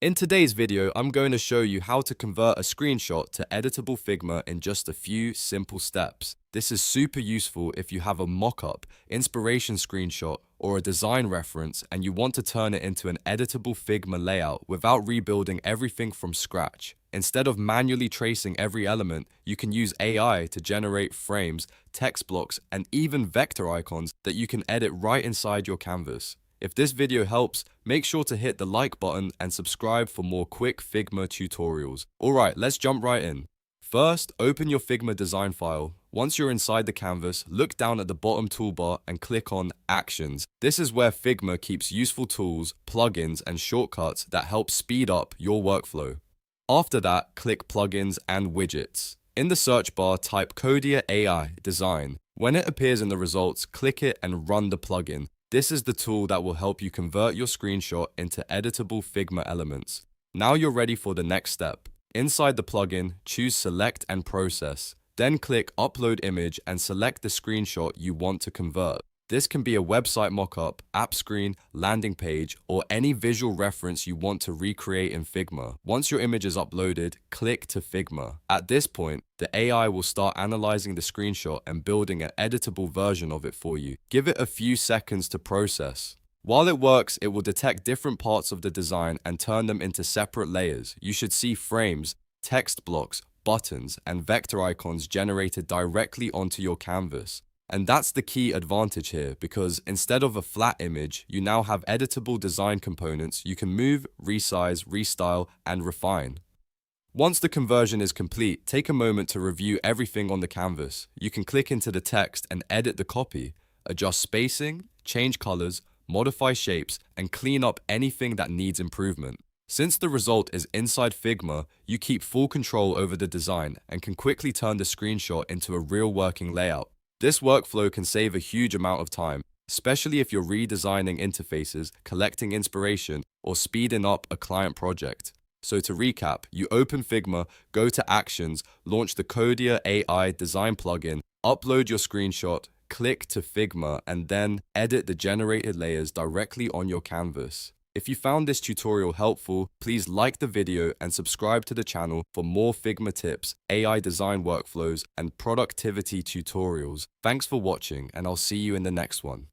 In today's video, I'm going to show you how to convert a screenshot to editable Figma in just a few simple steps. This is super useful if you have a mock-up, inspiration screenshot, or a design reference and you want to turn it into an editable Figma layout without rebuilding everything from scratch. Instead of manually tracing every element, you can use AI to generate frames, text blocks, and even vector icons that you can edit right inside your canvas. If this video helps, make sure to hit the like button and subscribe for more quick Figma tutorials. Alright, let's jump right in. First, open your Figma design file. Once you're inside the canvas, look down at the bottom toolbar and click on Actions. This is where Figma keeps useful tools, plugins, and shortcuts that help speed up your workflow. After that, click Plugins and Widgets. In the search bar, type Codia AI Design. When it appears in the results, click it and run the plugin. This is the tool that will help you convert your screenshot into editable Figma elements. Now you're ready for the next step. Inside the plugin, choose Select and Process. Then click Upload Image and select the screenshot you want to convert. This can be a website mockup, app screen, landing page, or any visual reference you want to recreate in Figma. Once your image is uploaded, click to Figma. At this point, the AI will start analyzing the screenshot and building an editable version of it for you. Give it a few seconds to process. While it works, it will detect different parts of the design and turn them into separate layers. You should see frames, text blocks, buttons, and vector icons generated directly onto your canvas. And that's the key advantage here, because instead of a flat image, you now have editable design components you can move, resize, restyle, and refine. Once the conversion is complete, take a moment to review everything on the canvas. You can click into the text and edit the copy, adjust spacing, change colors, modify shapes, and clean up anything that needs improvement. Since the result is inside Figma, you keep full control over the design and can quickly turn the screenshot into a real working layout. This workflow can save a huge amount of time, especially if you're redesigning interfaces, collecting inspiration, or speeding up a client project. So to recap, you open Figma, go to Actions, launch the Codia AI Design plugin, upload your screenshot, click to Figma, and then edit the generated layers directly on your canvas. If you found this tutorial helpful, please like the video and subscribe to the channel for more Figma tips, AI design workflows, and productivity tutorials. Thanks for watching, and I'll see you in the next one.